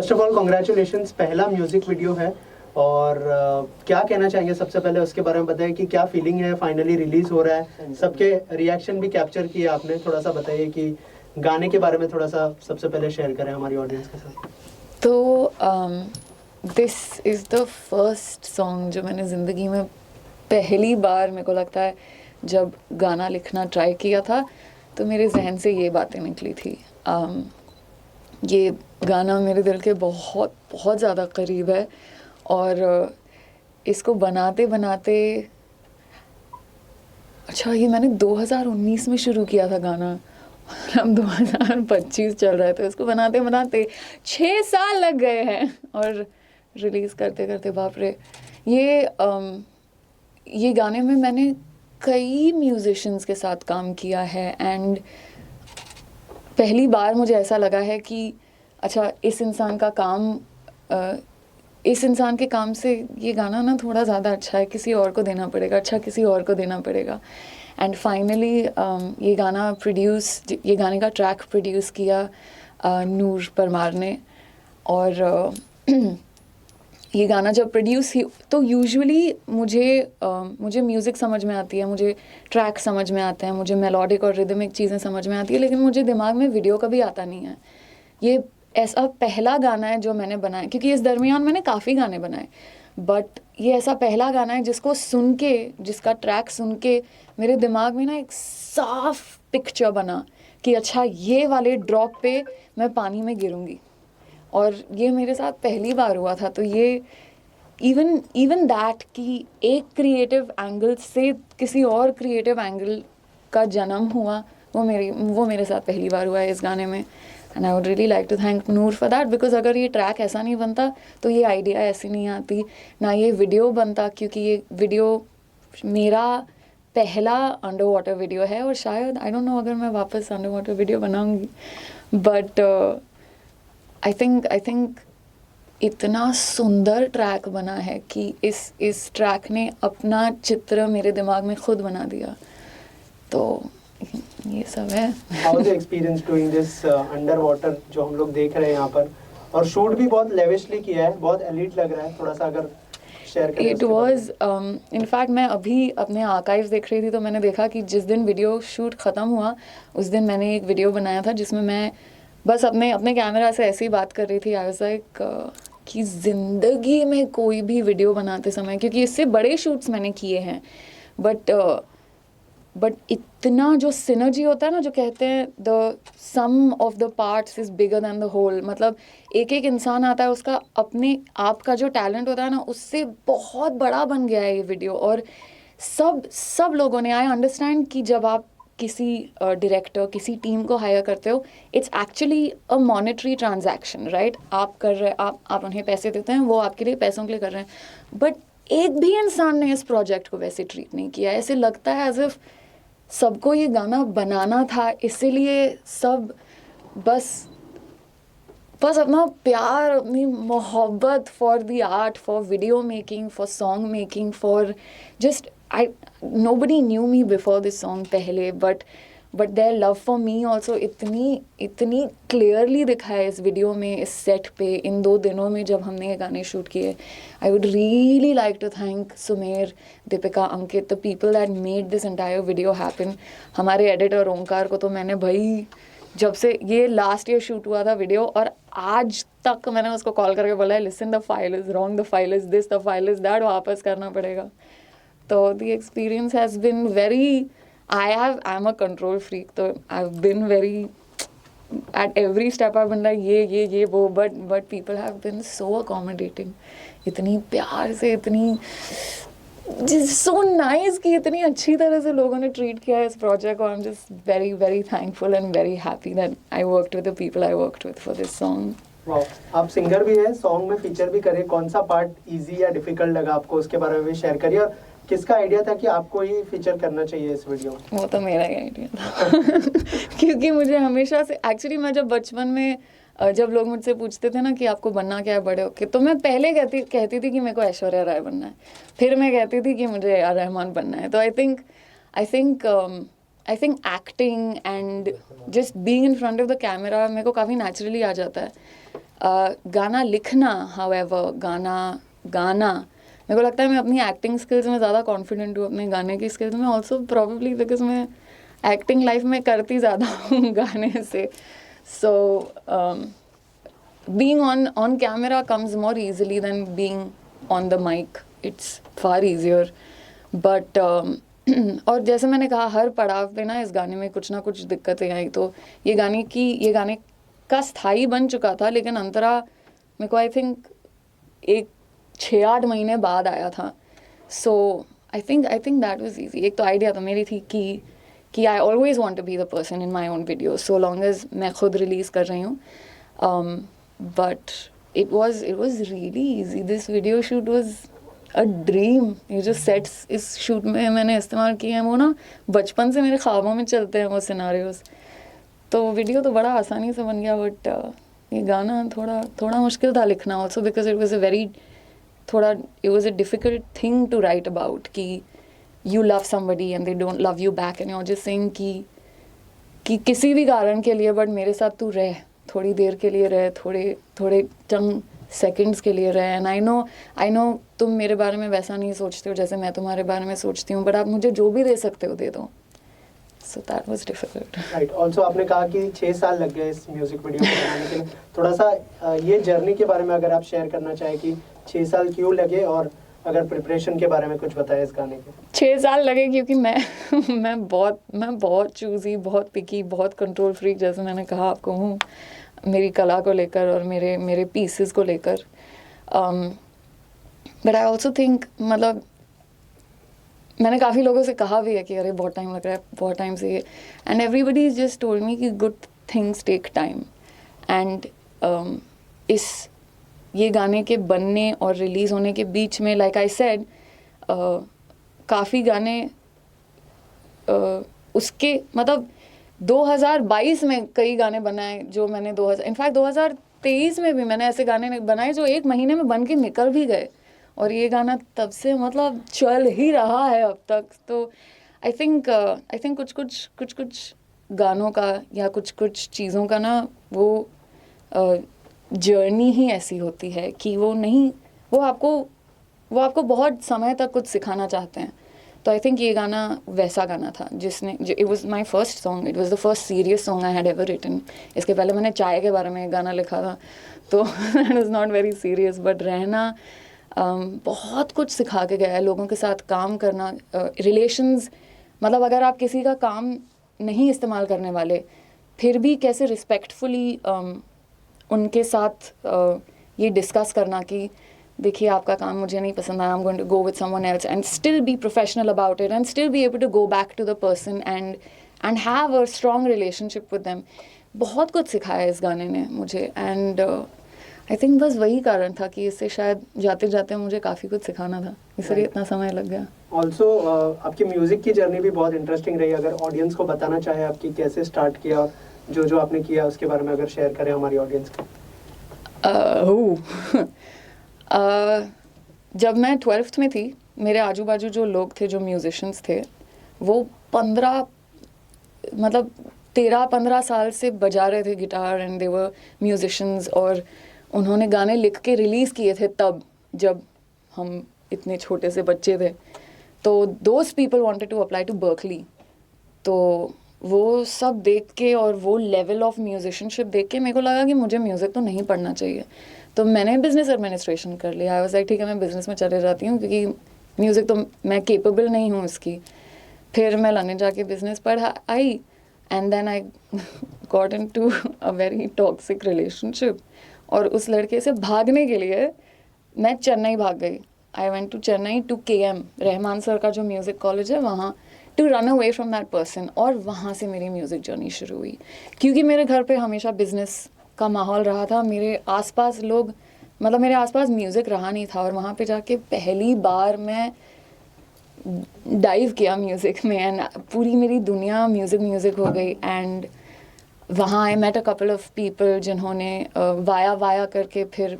First of all congratulations, पहला music video है और क्या कहना चाहेंगे सबसे पहले उसके बारे में बताइए कि क्या फीलिंग है, फाइनली रिलीज हो रहा है, सबके रिएक्शन भी कैप्चर किए आपने, थोड़ा सा बताइए कि गाने के बारे में थोड़ा सा सबसे पहले शेयर करें हमारी ऑडियंस के साथ। तो this is the first song जो मैंने ज़िंदगी में पहली बार, मेरे को लगता है जब गाना लिखना ट्राई किया था तो मेरे जहन से ये बातें निकली थी। ये गाना मेरे दिल के बहुत बहुत ज़्यादा करीब है और इसको बनाते बनाते, अच्छा ये मैंने 2019 में शुरू किया था गाना और हम 2025 चल रहे थे, इसको बनाते बनाते 6 साल लग गए हैं और रिलीज़ करते करते बाप रे। ये गाने में मैंने कई म्यूजिशियंस के साथ काम किया है एंड पहली बार मुझे ऐसा लगा है कि अच्छा इस इंसान के काम से ये गाना ना थोड़ा ज़्यादा अच्छा है, किसी और को देना पड़ेगा, अच्छा किसी और को देना पड़ेगा। एंड फाइनली ये गाने का ट्रैक प्रोड्यूस किया नूर परमार ने। और ये गाना जब प्रोड्यूस ही तो यूजुअली मुझे म्यूज़िक समझ में आती है, मुझे ट्रैक समझ में आते हैं, मुझे मेलोडिक और रिदमिक चीज़ें समझ में आती है, लेकिन मुझे दिमाग में वीडियो का भी आता नहीं है। ये ऐसा पहला गाना है जो मैंने बनाया, क्योंकि इस दरमियान मैंने काफ़ी गाने बनाए, बट ये ऐसा पहला गाना है जिसको सुन के, जिसका ट्रैक सुन के मेरे दिमाग में ना एक साफ पिक्चर बना कि अच्छा ये वाले ड्रॉप पे मैं पानी में गिरूँगी। और ये मेरे साथ पहली बार हुआ था। तो ये इवन दैट कि एक क्रिएटिव एंगल से किसी और क्रिएटिव एंगल का जन्म हुआ, वो मेरे साथ पहली बार हुआ है इस गाने में। And I would really like to thank Noor for that, because अगर ये ट्रैक ऐसा नहीं बनता तो ये आइडिया ऐसी नहीं आती, ना ये वीडियो बनता, क्योंकि ये वीडियो मेरा पहला अंडर वाटर वीडियो है और शायद आई डोंट नो अगर मैं वापस अंडर वाटर वीडियो बनाऊंगी, बट आई थिंक इतना सुंदर ट्रैक बना है कि इस ट्रैक ने अपना चित्र मेरे दिमाग में खुद बना दिया। तो ये सब है। How was the experience doing this underwater जो हम लोग देख रहे हैं यहाँ पर, और शूट भी बहुत लेविशली किया है, बहुत एलीट लग रहा है, थोड़ा सा अगर शेयर करें। It was इनफैक्ट मैं अभी अपने आर्काइव्स देख रही थी तो मैंने देखा कि जिस दिन वीडियो शूट ख़त्म हुआ उस दिन मैंने एक वीडियो बनाया था जिसमें मैं बस अपने कैमरा से ऐसे ही बात कर रही थी। आई वाज लाइक कि ज़िंदगी में कोई भी वीडियो बनाते समय, क्योंकि इससे बड़े शूट्स मैंने किए हैं, बट इतना जो सिनर्जी होता है ना, जो कहते हैं the sum of the parts is bigger than the whole, मतलब एक एक इंसान आता है, उसका अपने आप का जो टैलेंट होता है ना, उससे बहुत बड़ा बन गया है ये वीडियो। और सब लोगों ने, आई अंडरस्टैंड कि जब आप किसी डायरेक्टर किसी टीम को हायर करते हो, it's actually a monetary transaction, right? आप कर रहे, आप उन्हें पैसे देते हैं, वो आपके लिए पैसों के लिए कर रहे हैं, बट एक भी इंसान ने इस प्रोजेक्ट को वैसे ट्रीट नहीं किया। ऐसे लगता है एज इफ सबको ये गाना बनाना था, इसीलिए सब बस अपना प्यार, अपनी मोहब्बत for the art, for video making, for song making, for just nobody knew me before this song पहले, but their love for me also इतनी clearly दिखा है इस वीडियो में, इस सेट पे, इन 2 दिनों में जब हमने ये गाने शूट किए। I would really like to thank Sumer, Deepika, Ankit, the people that made this entire video happen। हमारे एडिटर ओंकार को तो मैंने भाई जब से ये लास्ट ईयर शूट हुआ था वीडियो, और आज तक मैंने उसको कॉल करके बोला है, listen the file is wrong, the file is this, the file is that, वापस करना पड़ेगा। तो the experience has been very, I'm a control freak, so I've been very, at every step I've been like ये वो, but people have been so accommodating, इतनी प्यार से, इतनी so nice कि इतनी अच्छी तरह से लोगों ने treat किया है इस project को। I'm just very very thankful and very happy that I worked with the people I worked with for this song। वाह, आप सिंगर भी हैं, सॉन्ग में फीचर भी करें, कौन सा पार्ट इजी या डिफिकल्ट लगा आपको, उसके बारे में भी शेयर करिए, और किसका आइडिया था कि आपको ही फीचर करना चाहिए इस वीडियो में? वो तो मेरा ही आइडिया था क्योंकि मुझे हमेशा से, एक्चुअली मैं जब बचपन में जब लोग मुझसे पूछते थे ना कि आपको बनना क्या है बड़े होके, तो मैं पहले कहती थी कि मेरे को ऐश्वर्या राय बनना है, फिर मैं कहती थी कि मुझे ए.आर. रहमान बनना है। तो I think acting and just being in front of the camera मेरे को काफ़ी नेचुरली आ जाता है। गाना लिखना हाउएवर गाना मेरे को लगता है मैं अपनी एक्टिंग स्किल्स में ज़्यादा कॉन्फिडेंट हूँ अपने गाने की स्किल्स में ऑल्सो प्रॉबेबली बिकॉज मैं एक्टिंग लाइफ में करती ज़्यादा हूँ गाने से सो being on camera comes more easily than being on the mic. It's far easier. But और जैसे मैंने कहा हर पड़ाव पे ना इस गाने में कुछ ना कुछ दिक्कतें आई तो ये गाने का स्थाई बन चुका था लेकिन अंतरा मेरे को आई थिंक 6-8 महीने बाद आया था so I think that was easy एक तो आइडिया तो मेरी थी कि I always want to be the person in my own video so long as मैं खुद रिलीज़ कर रही हूँ but it was really easy. This video shoot was a dream. ये जो sets इस shoot में मैंने इस्तेमाल किए हैं वो ना बचपन से मेरे ख्वाबों में चलते हैं वो scenarios. तो video तो बड़ा आसानी से बन गया but ये गाना थोड़ा मुश्किल था लिखना also because it was it was a difficult thing to write about कि you love somebody and they don't love you back and you're just saying कि किसी भी कारण के लिए but मेरे साथ तू रह थोड़ी देर के लिए रहे थोड़े चंद सेकंड्स के लिए रहे एंड आई नो तुम मेरे बारे में वैसा नहीं सोचते हो जैसे मैं तुम्हारे बारे में सोचती हूँ बट आप मुझे जो भी दे सकते हो दे दो so that was difficult right also आपने कहा कि 6 साल लग गए इस म्यूजिक वीडियो को बनाने के लिए थोड़ा सा ये जर्नी के बारे में अगर आप शेयर करना चाहें कि 6 साल क्यों लगे और अगर प्रिपरेशन के बारे में कुछ बताएं इस गाने के 6 साल लगे क्योंकि मैं बहुत चूजी बहुत पिकी बहुत कंट्रोल फ्रीक जैसे मैंने कहा आपको हूँ मेरी कला को लेकर और मेरे पीसेस को लेकर बट आई ऑल्सो थिंक मतलब मैंने काफ़ी लोगों से कहा भी है कि अरे बहुत टाइम लग रहा है बहुत टाइम से ये and everybody is just told me कि good things take time and ये गाने के बनने और रिलीज़ होने के बीच में लाइक आई सेड काफ़ी गाने उसके मतलब 2022 में कई गाने बनाए जो मैंने इनफैक्ट 2023 में भी मैंने ऐसे गाने बनाए जो 1 महीने में बन के निकल भी गए और ये गाना तब से मतलब चल ही रहा है अब तक तो आई थिंक कुछ गानों का या कुछ चीज़ों का ना वो जर्नी ही ऐसी होती है कि वो आपको बहुत समय तक कुछ सिखाना चाहते हैं तो आई थिंक ये गाना वैसा गाना था it was my first song it was the first serious song I had ever written इसके पहले मैंने चाय के बारे में एक गाना लिखा था तो that is not very serious but रहना बहुत कुछ सिखा के गया है लोगों के साथ काम करना रिलेशंस मतलब अगर आप किसी का काम नहीं इस्तेमाल करने वाले फिर भी कैसे रिस्पेक्टफुली उनके साथ ये डिस्कस करना कि देखिए आपका काम मुझे नहीं पसंद आया I am going to go with someone else and still be professional about it and still be able to go back to the person and have a strong relationship with them बहुत कुछ सिखाया इस गाने ने मुझे and I think बस वही कारण था कि इससे शायद जाते जाते मुझे काफ़ी कुछ सिखाना था इसलिए इतना समय लग गया ऑल्सो आपकी म्यूजिक की जर्नी भी बहुत इंटरेस्टिंग रही अगर ऑडियंस को बताना चाहे आपकी कैसे स्टार्ट किया और जो आपने किया उसके बारे में अगर शेयर करें हमारी ऑडियंस को जब मैं 12th में थी मेरे आजू बाजू जो लोग थे जो म्यूजिशियंस थे वो 13-15 साल से बजा रहे थे guitar and they were musicians और उन्होंने गाने लिख के रिलीज़ किए थे तब जब हम इतने छोटे से बच्चे थे तो those people wanted to apply to Berkeley तो वो सब देख के और वो लेवल ऑफ म्यूजिशियनशिप देख के मेरे को लगा कि मुझे म्यूज़िक तो नहीं पढ़ना चाहिए तो मैंने बिज़नेस एडमिनिस्ट्रेशन कर लिया आई वाज लाइक ठीक है मैं बिज़नेस में चले जाती हूँ क्योंकि म्यूज़िक तो मैं केपेबल नहीं हूँ इसकी फिर मैं लंदन जाके बिज़नेस पढ़ाई and then I got into a very toxic relationship और उस लड़के से भागने के लिए मैं चेन्नई भाग गई I went to Chennai to KM Rahman sir का जो म्यूज़िक कॉलेज है वहाँ to run away from that person और वहाँ से मेरी म्यूज़िक जर्नी शुरू हुई क्योंकि मेरे घर पे हमेशा बिज़नेस का माहौल रहा था मेरे आसपास लोग मतलब मेरे आसपास म्यूज़िक रहा नहीं था और वहाँ पे जाके पहली बार मैं डाइव किया म्यूज़िक में एंड पूरी मेरी दुनिया म्यूज़िक हो गई एंड वहाँ I met a couple of people जिन्होंने वाया करके फिर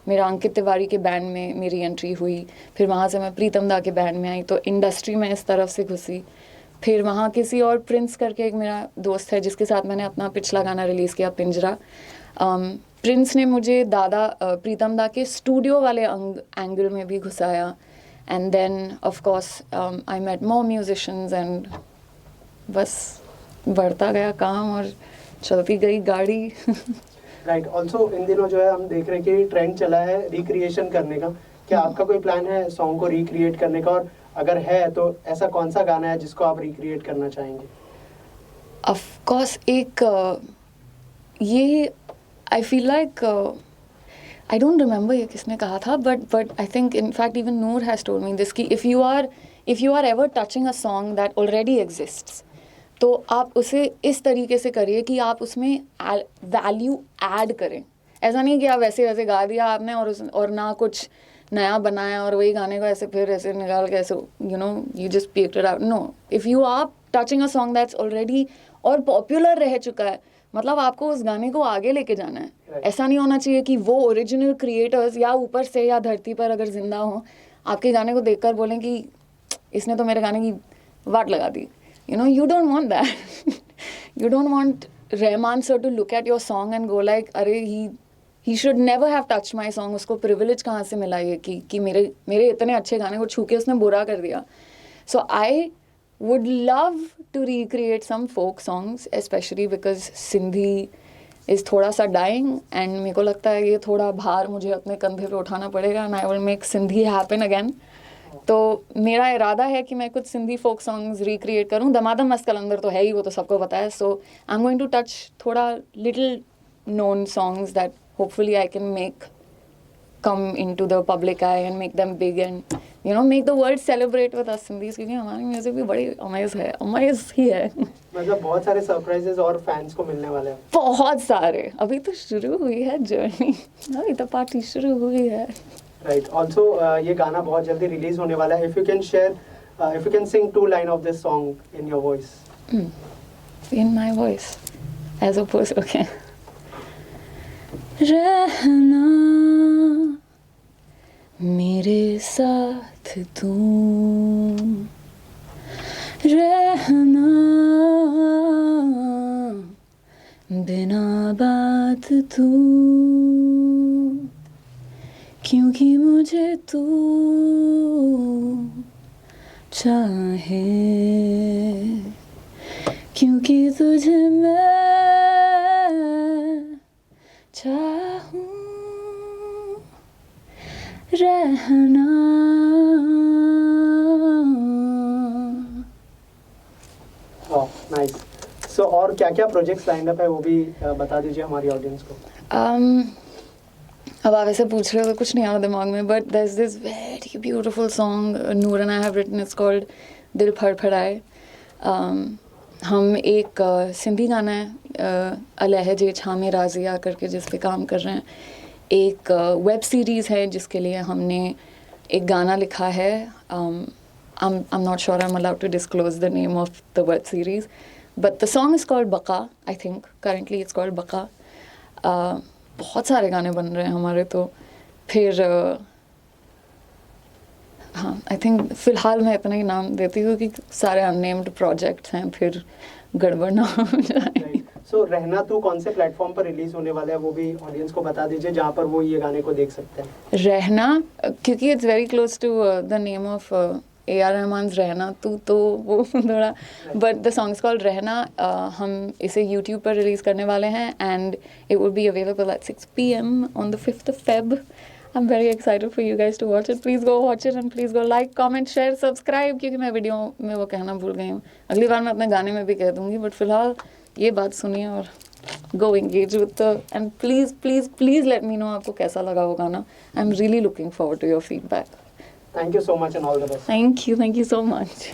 मेरा अंकित तिवारी के बैंड में मेरी एंट्री हुई फिर वहाँ से मैं प्रीतम दा के बैंड में आई तो इंडस्ट्री में इस तरफ से घुसी फिर वहाँ किसी और प्रिंस करके एक मेरा दोस्त है जिसके साथ मैंने अपना पिछला गाना रिलीज़ किया पिंजरा प्रिंस ने मुझे दादा प्रीतम दा के स्टूडियो वाले एंगल में भी घुसाया, and then of course I met more musicians and बस बढ़ता गया काम और चलती गई गाड़ी. राइट. ऑल्सो इन दिनों जो है हम देख रहे हैं कि ट्रेंड चला है रिक्रिएशन करने का. क्या आपका कोई प्लान है सॉन्ग को रिक्रिएट करने का, और अगर है तो ऐसा कौन सा गाना है जिसको आप रिक्रिएट करना चाहेंगे? ऑफ कोर्स एक ये I feel like I don't remember ये किसने कहा था, but I think in fact even Noor has told me this कि if you are ever touching a song that already exists, तो आप उसे इस तरीके से करिए कि आप उसमें वैल्यू ऐड करें. ऐसा नहीं कि आप वैसे वैसे गा दिया आपने और ना कुछ नया बनाया और वही गाने को ऐसे फिर ऐसे निकाल के ऐसे you just peeked it out. No, if you are touching a song that's already और पॉपुलर रह चुका है, मतलब आपको उस गाने को आगे लेके जाना है. ऐसा नहीं होना चाहिए कि वो ओरिजिनल क्रिएटर्स या ऊपर से या धरती पर अगर जिंदा हो, आपके गाने को देखकर बोलें कि इसने तो मेरे गाने की वाट लगा दी. You don't want that. You don't want Rahman sir to look at your song and go like, अरे he should never have touched my song. उसको privilege कहाँ से मिला ये कि मेरे इतने अच्छे गाने को छू के उसने बुरा कर दिया. So I would love to recreate some folk songs, especially because Sindhi is थोड़ा सा dying, and मेरे को लगता है ये थोड़ा भार मुझे अपने कंधे पे उठाना पड़ेगा, and I will make Sindhi happen again. तो मेरा इरादा है कि मैं कुछ सिंधी फोक सॉन्ग्स रिक्रिएट करूं. दमादम मस्त कलंदर तो है ही, वो तो सबको पता है. So I am going to touch थोड़ा little known songs that hopefully I can make come into the public eye and make them big and make the world celebrate with us Sindhis, क्योंकि हमारी म्यूजिक भी बड़ी amaze ही है. मतलब बहुत सारे surprises और फैंस को मिलने वाले हैं. बहुत सारे. अभी तो शुरू हुई है जर्नी, अभी तो पार्टी शुरू हुई है. राइट. ऑल्सो ये गाना बहुत जल्दी रिलीज होने वाला है. If you can sing 2 line of this song in your voice. In my voice as oppose. Okay. रहना मेरे साथ तुम, रहना बिना बात तुम, क्योंकि मुझे तू चाहे, क्योंकि तुझे मैं चाहूं. रहना. नाइस. सो और क्या क्या प्रोजेक्ट्स लाइन अप है वो भी बता दीजिए हमारी ऑडियंस को. अब आप ऐसे पूछ रहे हो तो कुछ नहीं आ रहा दिमाग में, but there is this very beautiful song Noor and I have written, it's called दिल फड़फड़ाए. हम एक सिंधी गाना है अलहजे छामे राजिया करके जिस पे काम कर रहे हैं. एक वेब सीरीज़ है जिसके लिए हमने एक गाना लिखा है. I'm not sure I'm allowed to disclose the name of the web series, but the song is called Baqa. I think currently it's called Baqa. बहुत सारे गाने बन रहे हैं हमारे. तो फिर हाँ, आई थिंक फ़िलहाल मैं इतना ही नाम देती हूँ कि सारे अननेम्ड प्रोजेक्ट्स हैं, फिर गड़बड़ ना हो जाए. सो रहना तू कौन से प्लेटफॉर्म पर रिलीज होने वाला है वो भी ऑडियंस को बता दीजिए जहाँ पर वो ये गाने को देख सकते हैं. रहना, क्योंकि it's very close to the name of A.R. Rahman's रहना तू, तो वो थोड़ा, but the song is called रहना. हम इसे यूट्यूब पर रिलीज़ करने वाले हैं and it will be available at 6 PM on the 5th of Feb. I'm very excited for you guys to watch it. Please go watch it and please go like, comment, share, subscribe. क्योंकि मैं video में वो कहना भूल गई हूँ. अगली बार मैं अपने गाने में भी कह दूँगी, बट फिलहाल ये बात सुनिए और go engage with the, and please let me know आपको कैसा लगा वो गाना. I'm really looking forward to your feedback. Thank you so much and all the best. Thank you so much.